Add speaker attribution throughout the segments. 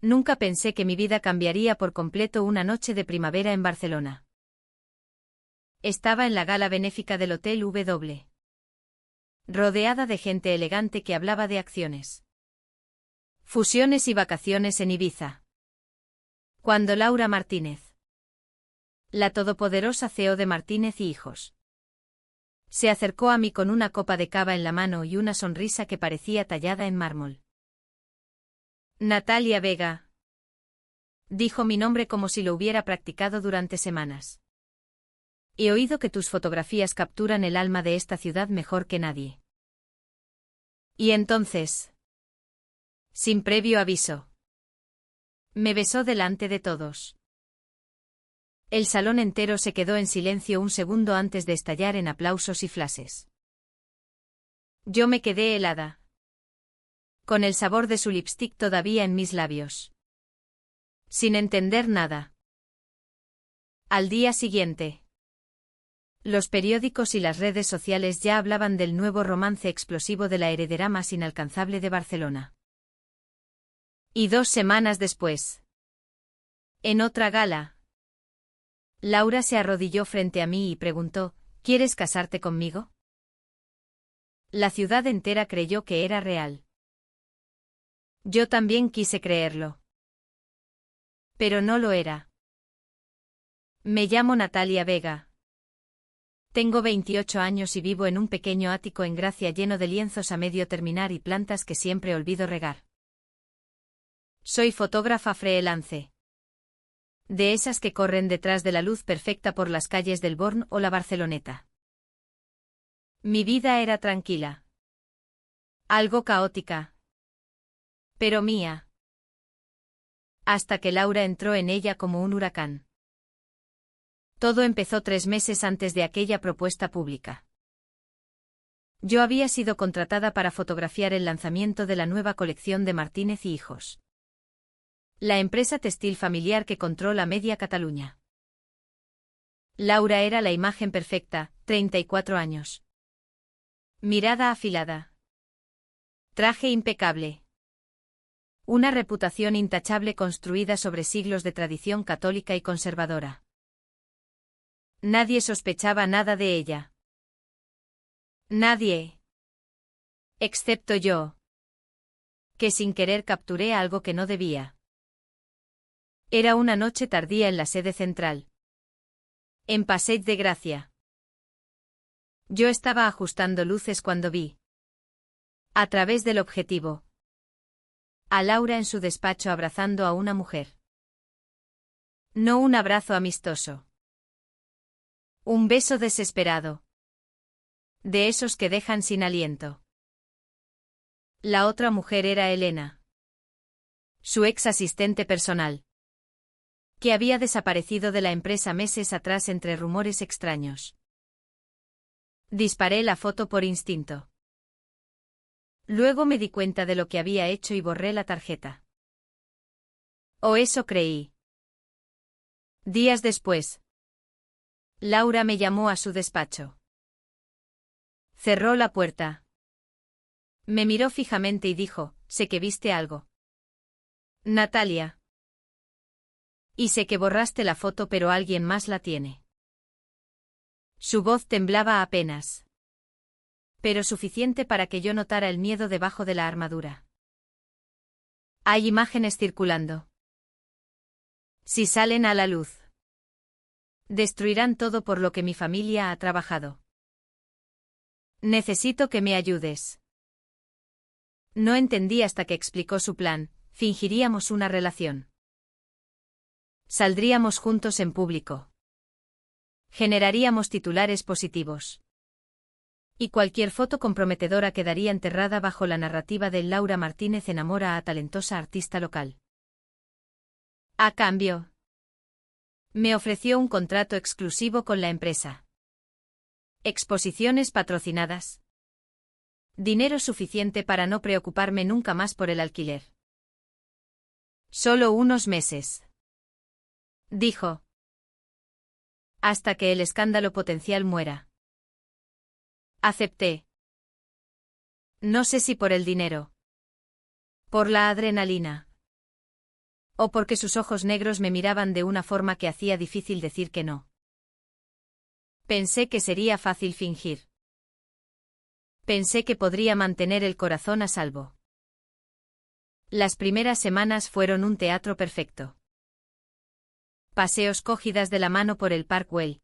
Speaker 1: Nunca pensé que mi vida cambiaría por completo una noche de primavera en Barcelona. Estaba en la gala benéfica del Hotel W. Rodeada de gente elegante que hablaba de acciones, fusiones y vacaciones en Ibiza. Cuando Laura Martínez, la todopoderosa CEO de Martínez y Hijos, se acercó a mí con una copa de cava en la mano y una sonrisa que parecía tallada en mármol. Natalia Vega, dijo mi nombre como si lo hubiera practicado durante semanas. He oído que tus fotografías capturan el alma de esta ciudad mejor que nadie. Y entonces, sin previo aviso, me besó delante de todos. El salón entero se quedó en silencio un segundo antes de estallar en aplausos y flashes. Yo me quedé helada, con el sabor de su lipstick todavía en mis labios, sin entender nada. Al día siguiente, los periódicos y las redes sociales ya hablaban del nuevo romance explosivo de la heredera más inalcanzable de Barcelona. Y 2 semanas después, en otra gala, Laura se arrodilló frente a mí y preguntó, ¿quieres casarte conmigo? La ciudad entera creyó que era real. Yo también quise creerlo. Pero no lo era. Me llamo Natalia Vega. Tengo 28 años y vivo en un pequeño ático en Gracia lleno de lienzos a medio terminar y plantas que siempre olvido regar. Soy fotógrafa freelance. De esas que corren detrás de la luz perfecta por las calles del Born o la Barceloneta. Mi vida era tranquila. Algo caótica. Pero mía. Hasta que Laura entró en ella como un huracán. Todo empezó 3 meses antes de aquella propuesta pública. Yo había sido contratada para fotografiar el lanzamiento de la nueva colección de Martínez y Hijos, la empresa textil familiar que controla media Cataluña. Laura era la imagen perfecta, 34 años. Mirada afilada. Traje impecable. Una reputación intachable construida sobre siglos de tradición católica y conservadora. Nadie sospechaba nada de ella. Nadie. Excepto yo, que sin querer capturé algo que no debía. Era una noche tardía en la sede central, en Passeig de Gracia. Yo estaba ajustando luces cuando vi, a través del objetivo, a Laura en su despacho abrazando a una mujer. No un abrazo amistoso. Un beso desesperado. De esos que dejan sin aliento. La otra mujer era Elena, su ex asistente personal, que había desaparecido de la empresa meses atrás entre rumores extraños. Disparé la foto por instinto. Luego me di cuenta de lo que había hecho y borré la tarjeta. O eso creí. Días después, Laura me llamó a su despacho. Cerró la puerta. Me miró fijamente y dijo, sé que viste algo. Natalia. Y sé que borraste la foto pero alguien más la tiene. Su voz temblaba apenas, pero suficiente para que yo notara el miedo debajo de la armadura. Hay imágenes circulando. Si salen a la luz, destruirán todo por lo que mi familia ha trabajado. Necesito que me ayudes. No entendí hasta que explicó su plan, fingiríamos una relación. Saldríamos juntos en público. Generaríamos titulares positivos. Y cualquier foto comprometedora quedaría enterrada bajo la narrativa de Laura Martínez enamora a talentosa artista local. A cambio, me ofreció un contrato exclusivo con la empresa. Exposiciones patrocinadas. Dinero suficiente para no preocuparme nunca más por el alquiler. Solo unos meses, dijo. Hasta que el escándalo potencial muera. Acepté. No sé si por el dinero. Por la adrenalina. O porque sus ojos negros me miraban de una forma que hacía difícil decir que no. Pensé que sería fácil fingir. Pensé que podría mantener el corazón a salvo. Las primeras semanas fueron un teatro perfecto. Paseos cogidas de la mano por el Parkway.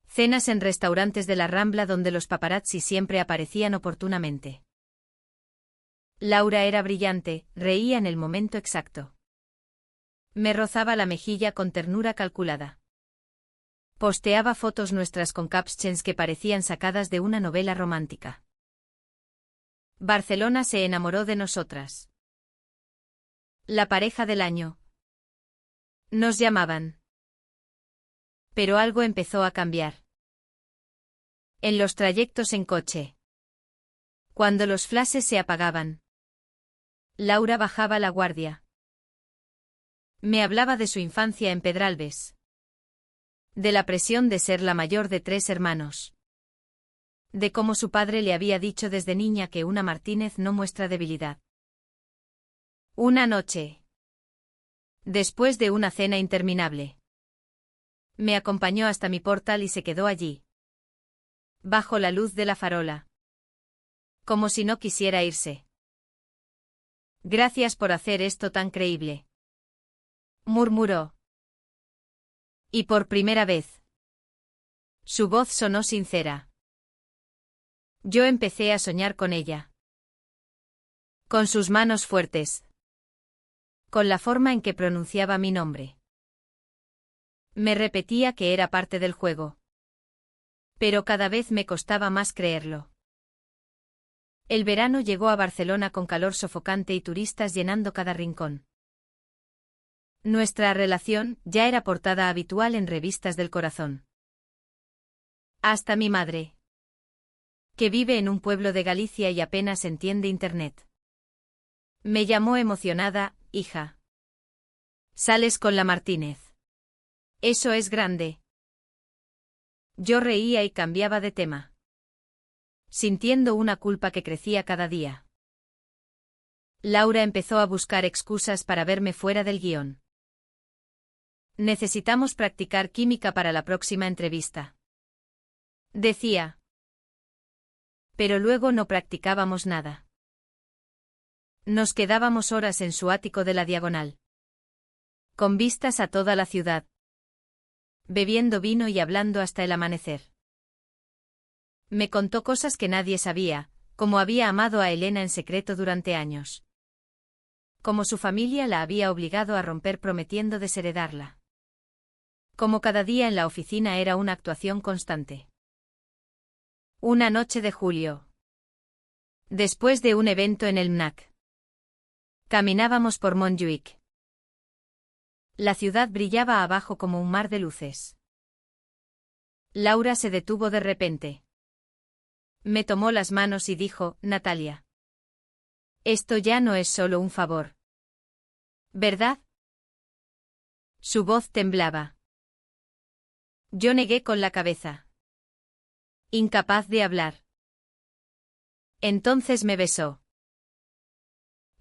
Speaker 1: Cenas en restaurantes de la Rambla donde los paparazzi siempre aparecían oportunamente. Laura era brillante, reía en el momento exacto. Me rozaba la mejilla con ternura calculada. Posteaba fotos nuestras con captions que parecían sacadas de una novela romántica. Barcelona se enamoró de nosotras. La pareja del año. Nos llamaban. Pero algo empezó a cambiar. En los trayectos en coche. Cuando los flashes se apagaban. Laura bajaba la guardia. Me hablaba de su infancia en Pedralbes. De la presión de ser la mayor de 3 hermanos. De cómo su padre le había dicho desde niña que una Martínez no muestra debilidad. Una noche. Después de una cena interminable. Me acompañó hasta mi portal y se quedó allí. Bajo la luz de la farola. Como si no quisiera irse. Gracias por hacer esto tan creíble. Murmuró. Y por primera vez. Su voz sonó sincera. Yo empecé a soñar con ella. Con sus manos fuertes. Con la forma en que pronunciaba mi nombre. Me repetía que era parte del juego. Pero cada vez me costaba más creerlo. El verano llegó a Barcelona con calor sofocante y turistas llenando cada rincón. Nuestra relación ya era portada habitual en revistas del corazón. Hasta mi madre, que vive en un pueblo de Galicia y apenas entiende Internet. Me llamó emocionada, hija. Sales con la Martínez. Eso es grande. Yo reía y cambiaba de tema. Sintiendo una culpa que crecía cada día. Laura empezó a buscar excusas para verme fuera del guión. Necesitamos practicar química para la próxima entrevista. Decía. Pero luego no practicábamos nada. Nos quedábamos horas en su ático de la Diagonal. Con vistas a toda la ciudad. Bebiendo vino y hablando hasta el amanecer. Me contó cosas que nadie sabía, como había amado a Elena en secreto durante años. Como su familia la había obligado a romper prometiendo desheredarla. Como cada día en la oficina era una actuación constante. Una noche de julio. Después de un evento en el MNAC. Caminábamos por Montjuïc. La ciudad brillaba abajo como un mar de luces. Laura se detuvo de repente. Me tomó las manos y dijo, Natalia. Esto ya no es solo un favor. ¿Verdad? Su voz temblaba. Yo negué con la cabeza. Incapaz de hablar. Entonces me besó.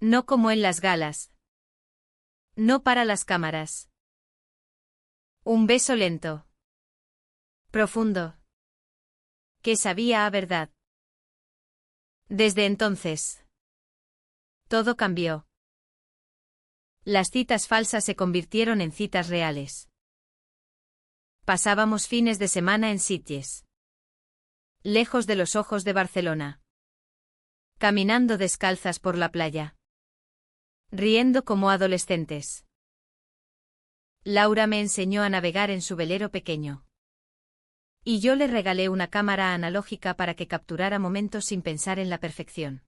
Speaker 1: No como en las galas. No para las cámaras. Un beso lento. Profundo. Que sabía a verdad. Desde entonces. Todo cambió. Las citas falsas se convirtieron en citas reales. Pasábamos fines de semana en Sitges. Lejos de los ojos de Barcelona. Caminando descalzas por la playa. Riendo como adolescentes. Laura me enseñó a navegar en su velero pequeño. Y yo le regalé una cámara analógica para que capturara momentos sin pensar en la perfección.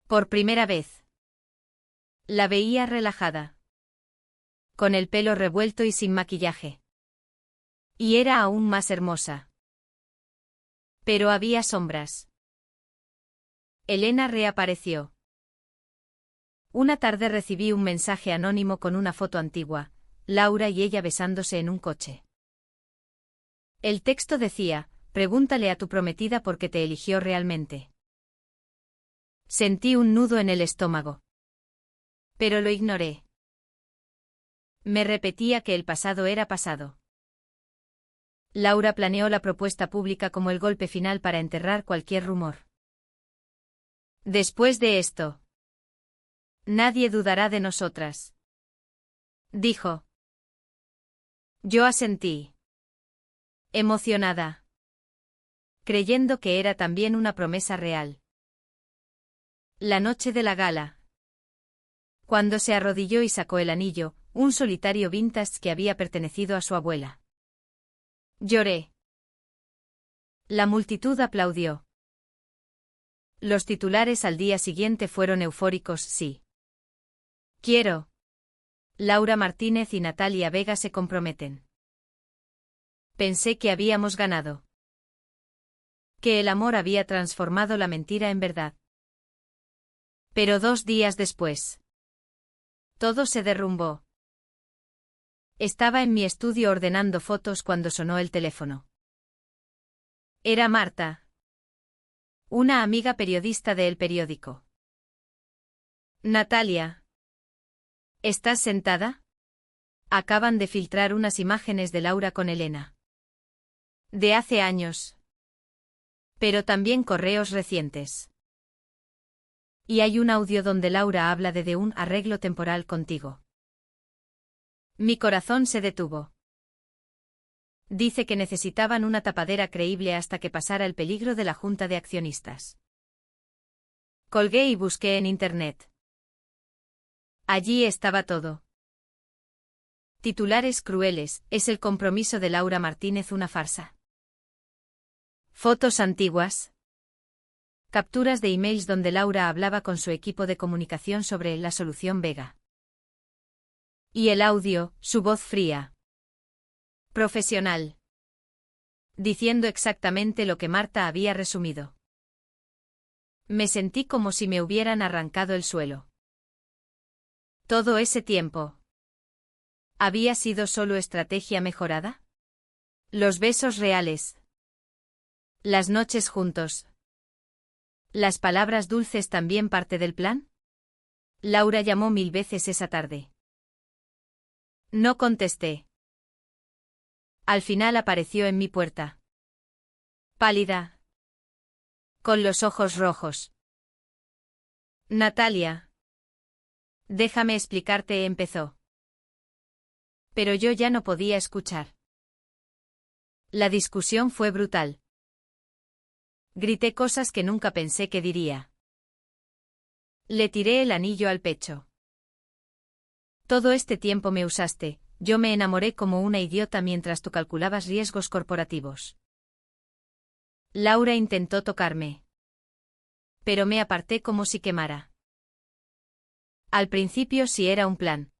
Speaker 1: Por primera vez. La veía relajada. Con el pelo revuelto y sin maquillaje. Y era aún más hermosa. Pero había sombras. Elena reapareció. Una tarde recibí un mensaje anónimo con una foto antigua, Laura y ella besándose en un coche. El texto decía, pregúntale a tu prometida por qué te eligió realmente. Sentí un nudo en el estómago. Pero lo ignoré. Me repetía que el pasado era pasado. Laura planeó la propuesta pública como el golpe final para enterrar cualquier rumor. Después de esto, nadie dudará de nosotras, dijo. Yo asentí, emocionada, creyendo que era también una promesa real. La noche de la gala. Cuando se arrodilló y sacó el anillo, un solitario vintage que había pertenecido a su abuela. Lloré. La multitud aplaudió. Los titulares al día siguiente fueron eufóricos, sí. Quiero. Laura Martínez y Natalia Vega se comprometen. Pensé que habíamos ganado. Que el amor había transformado la mentira en verdad. Pero 2 días después, todo se derrumbó. Estaba en mi estudio ordenando fotos cuando sonó el teléfono. Era Marta, una amiga periodista de El Periódico. Natalia. ¿Estás sentada? Acaban de filtrar unas imágenes de Laura con Elena. De hace años. Pero también correos recientes. Y hay un audio donde Laura habla de un arreglo temporal contigo. Mi corazón se detuvo. Dice que necesitaban una tapadera creíble hasta que pasara el peligro de la junta de accionistas. Colgué y busqué en internet. Allí estaba todo. Titulares crueles, ¿es el compromiso de Laura Martínez una farsa? Fotos antiguas. Capturas de emails donde Laura hablaba con su equipo de comunicación sobre la solución Vega. Y el audio, su voz fría. Profesional. Diciendo exactamente lo que Marta había resumido. Me sentí como si me hubieran arrancado el suelo. Todo ese tiempo. ¿Había sido solo estrategia mejorada? Los besos reales. Las noches juntos. ¿Las palabras dulces también parte del plan? Laura llamó 1000 veces esa tarde. No contesté. Al final apareció en mi puerta. Pálida. Con los ojos rojos. Natalia. Déjame explicarte, empezó. Pero yo ya no podía escuchar. La discusión fue brutal. Grité cosas que nunca pensé que diría. Le tiré el anillo al pecho. Todo este tiempo me usaste, yo me enamoré como una idiota mientras tú calculabas riesgos corporativos. Laura intentó tocarme. Pero me aparté como si quemara. Al principio sí era un plan.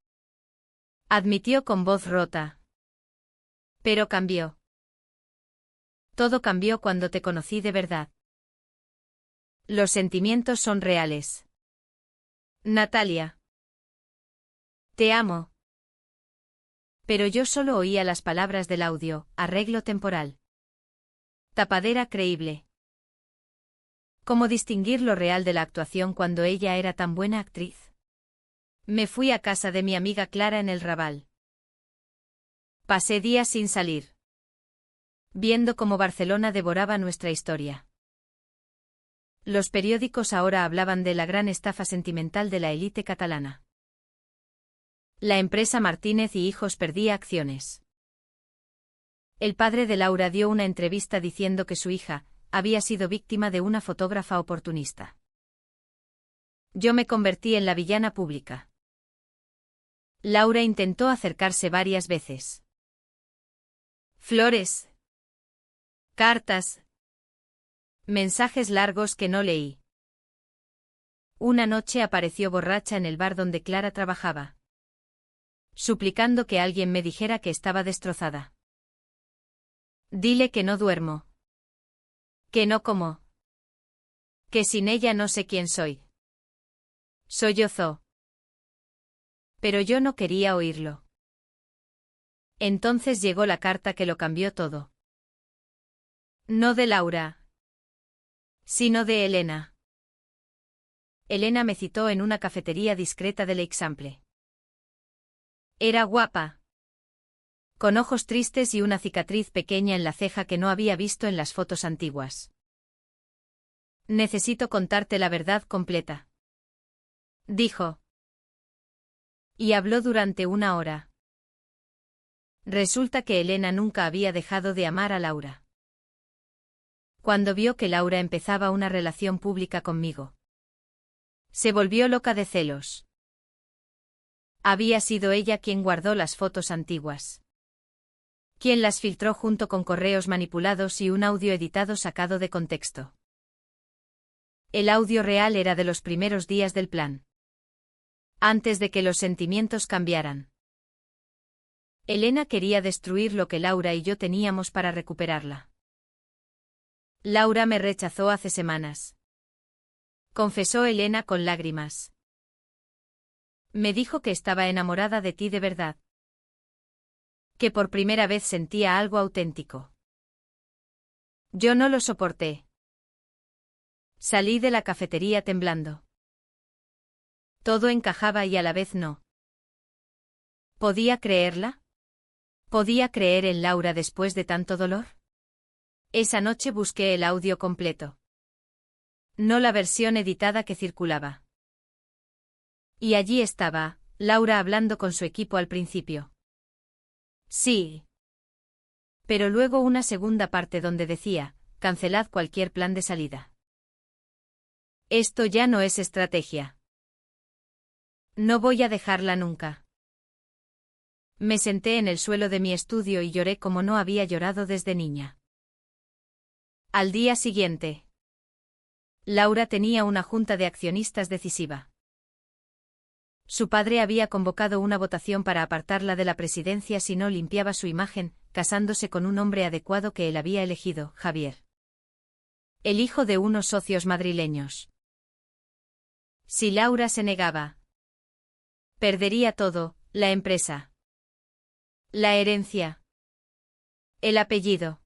Speaker 1: Admitió con voz rota. Pero cambió. Todo cambió cuando te conocí de verdad. Los sentimientos son reales. Natalia. Te amo. Pero yo solo oía las palabras del audio, arreglo temporal. Tapadera creíble. ¿Cómo distinguir lo real de la actuación cuando ella era tan buena actriz? Me fui a casa de mi amiga Clara en el Raval. Pasé días sin salir. Viendo cómo Barcelona devoraba nuestra historia. Los periódicos ahora hablaban de la gran estafa sentimental de la élite catalana. La empresa Martínez y Hijos perdía acciones. El padre de Laura dio una entrevista diciendo que su hija había sido víctima de una fotógrafa oportunista. Yo me convertí en la villana pública. Laura intentó acercarse varias veces. Flores. Cartas. Mensajes largos que no leí. Una noche apareció borracha en el bar donde Clara trabajaba. Suplicando que alguien me dijera que estaba destrozada. Dile que no duermo. Que no como. Que sin ella no sé quién soy. Sollozó. Pero yo no quería oírlo. Entonces llegó la carta que lo cambió todo. No de Laura, sino de Elena. Elena me citó en una cafetería discreta del Eixample. Era guapa. Con ojos tristes y una cicatriz pequeña en la ceja que no había visto en las fotos antiguas. Necesito contarte la verdad completa, dijo. Y habló durante una hora. Resulta que Elena nunca había dejado de amar a Laura. Cuando vio que Laura empezaba una relación pública conmigo, se volvió loca de celos. Había sido ella quien guardó las fotos antiguas, quien las filtró junto con correos manipulados y un audio editado sacado de contexto. El audio real era de los primeros días del plan, antes de que los sentimientos cambiaran. Elena quería destruir lo que Laura y yo teníamos para recuperarla. Laura me rechazó hace semanas, confesó Elena con lágrimas. Me dijo que estaba enamorada de ti de verdad, que por primera vez sentía algo auténtico. Yo no lo soporté. Salí de la cafetería temblando. Todo encajaba y a la vez no. ¿Podía creerla? ¿Podía creer en Laura después de tanto dolor? Esa noche busqué el audio completo, no la versión editada que circulaba. Y allí estaba, Laura hablando con su equipo al principio. Sí. Pero luego una segunda parte donde decía, cancelad cualquier plan de salida. Esto ya no es estrategia. No voy a dejarla nunca. Me senté en el suelo de mi estudio y lloré como no había llorado desde niña. Al día siguiente, Laura tenía una junta de accionistas decisiva. Su padre había convocado una votación para apartarla de la presidencia si no limpiaba su imagen, casándose con un hombre adecuado que él había elegido, Javier. El hijo de unos socios madrileños. Si Laura se negaba, perdería todo, la empresa, la herencia, el apellido.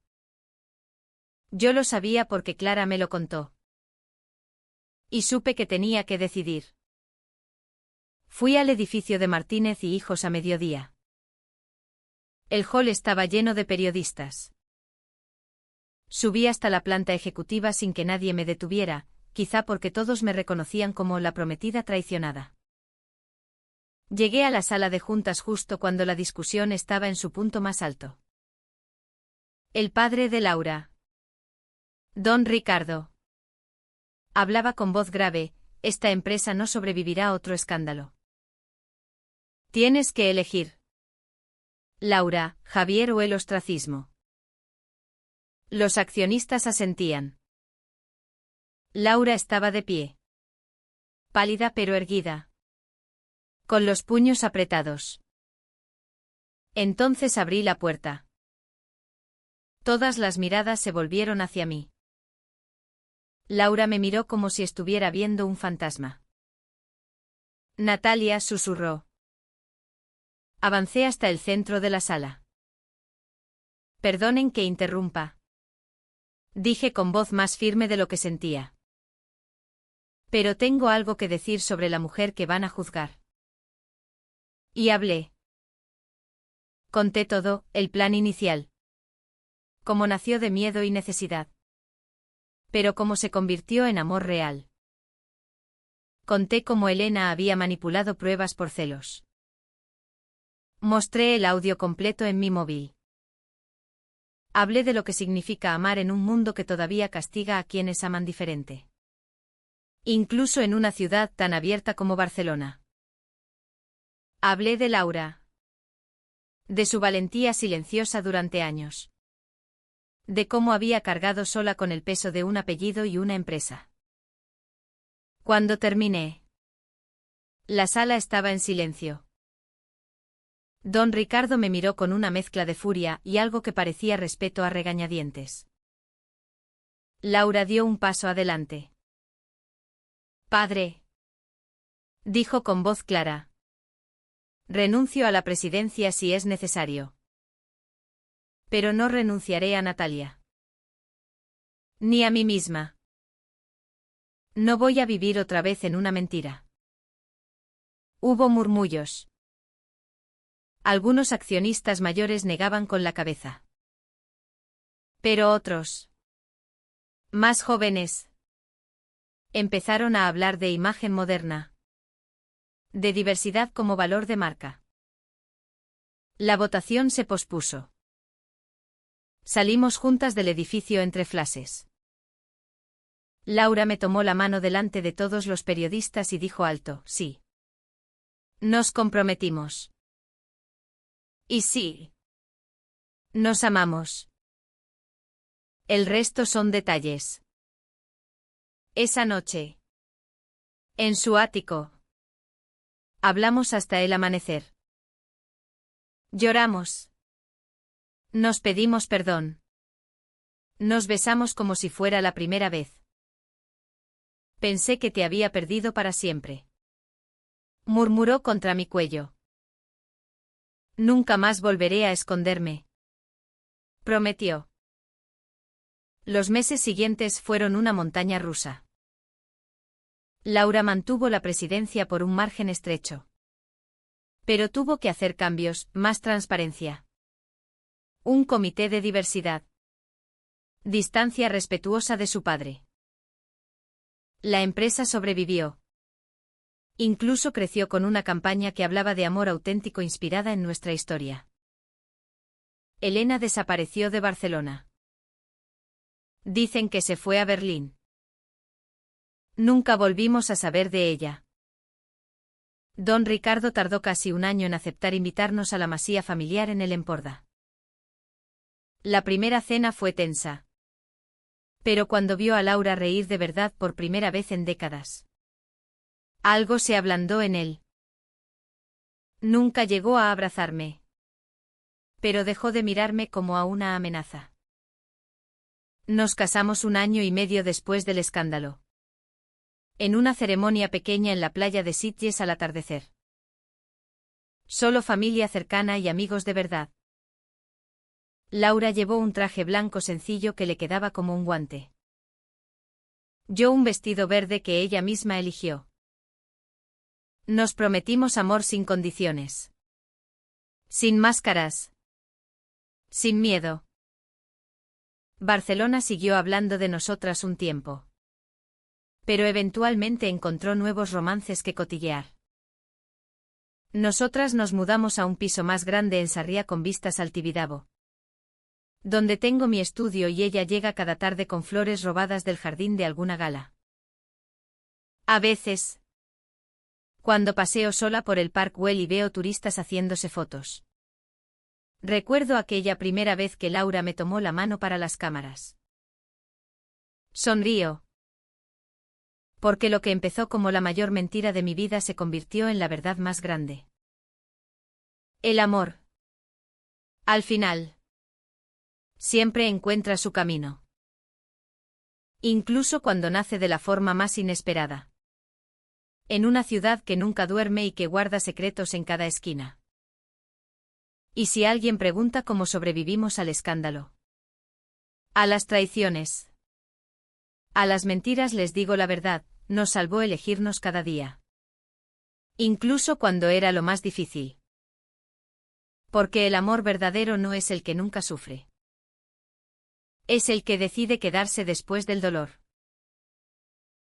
Speaker 1: Yo lo sabía porque Clara me lo contó. Y supe que tenía que decidir. Fui al edificio de Martínez y Hijos a mediodía. El hall estaba lleno de periodistas. Subí hasta la planta ejecutiva sin que nadie me detuviera, quizá porque todos me reconocían como la prometida traicionada. Llegué a la sala de juntas justo cuando la discusión estaba en su punto más alto. El padre de Laura, don Ricardo, hablaba con voz grave: esta empresa no sobrevivirá a otro escándalo. Tienes que elegir, Laura, Javier o el ostracismo. Los accionistas asentían. Laura estaba de pie, pálida pero erguida, con los puños apretados. Entonces abrí la puerta. Todas las miradas se volvieron hacia mí. Laura me miró como si estuviera viendo un fantasma. Natalia susurró. Avancé hasta el centro de la sala. Perdonen que interrumpa, dije con voz más firme de lo que sentía. Pero tengo algo que decir sobre la mujer que van a juzgar. Y hablé. Conté todo, el plan inicial. Cómo nació de miedo y necesidad. Pero cómo se convirtió en amor real. Conté cómo Elena había manipulado pruebas por celos. Mostré el audio completo en mi móvil. Hablé de lo que significa amar en un mundo que todavía castiga a quienes aman diferente. Incluso en una ciudad tan abierta como Barcelona. Hablé de Laura. De su valentía silenciosa durante años. De cómo había cargado sola con el peso de un apellido y una empresa. Cuando terminé, la sala estaba en silencio. Don Ricardo me miró con una mezcla de furia y algo que parecía respeto a regañadientes. Laura dio un paso adelante. Padre, dijo con voz clara. Renuncio a la presidencia si es necesario. Pero no renunciaré a Natalia. Ni a mí misma. No voy a vivir otra vez en una mentira. Hubo murmullos. Algunos accionistas mayores negaban con la cabeza. Pero otros, más jóvenes, empezaron a hablar de imagen moderna, de diversidad como valor de marca. La votación se pospuso. Salimos juntas del edificio entre flashes. Laura me tomó la mano delante de todos los periodistas y dijo alto, sí. Nos comprometimos. Y sí. Nos amamos. El resto son detalles. Esa noche, en su ático, hablamos hasta el amanecer. Lloramos. Nos pedimos perdón. Nos besamos como si fuera la primera vez. Pensé que te había perdido para siempre. Murmuró contra mi cuello. Nunca más volveré a esconderme. Prometió. Los meses siguientes fueron una montaña rusa. Laura mantuvo la presidencia por un margen estrecho. Pero tuvo que hacer cambios, más transparencia. Un comité de diversidad. Distancia respetuosa de su padre. La empresa sobrevivió. Incluso creció con una campaña que hablaba de amor auténtico inspirada en nuestra historia. Elena desapareció de Barcelona. Dicen que se fue a Berlín. Nunca volvimos a saber de ella. Don Ricardo tardó casi un año en aceptar invitarnos a la masía familiar en el Emporda. La primera cena fue tensa. Pero cuando vio a Laura reír de verdad por primera vez en décadas, algo se ablandó en él. Nunca llegó a abrazarme. Pero dejó de mirarme como a una amenaza. Nos casamos un año y medio después del escándalo. En una ceremonia pequeña en la playa de Sitges al atardecer. Solo familia cercana y amigos de verdad. Laura llevó un traje blanco sencillo que le quedaba como un guante. Yo un vestido verde que ella misma eligió. Nos prometimos amor sin condiciones. Sin máscaras. Sin miedo. Barcelona siguió hablando de nosotras un tiempo. Pero eventualmente encontró nuevos romances que cotillear. Nosotras nos mudamos a un piso más grande en Sarriá con vistas al Tibidabo, donde tengo mi estudio y ella llega cada tarde con flores robadas del jardín de alguna gala. A veces, cuando paseo sola por el Park Güell y veo turistas haciéndose fotos. Recuerdo aquella primera vez que Laura me tomó la mano para las cámaras. Sonrío. Porque lo que empezó como la mayor mentira de mi vida se convirtió en la verdad más grande. El amor. Al final. Siempre encuentra su camino. Incluso cuando nace de la forma más inesperada. En una ciudad que nunca duerme y que guarda secretos en cada esquina. ¿Y si alguien pregunta cómo sobrevivimos al escándalo? A las traiciones. A las mentiras les digo la verdad, nos salvó elegirnos cada día. Incluso cuando era lo más difícil. Porque el amor verdadero no es el que nunca sufre. Es el que decide quedarse después del dolor.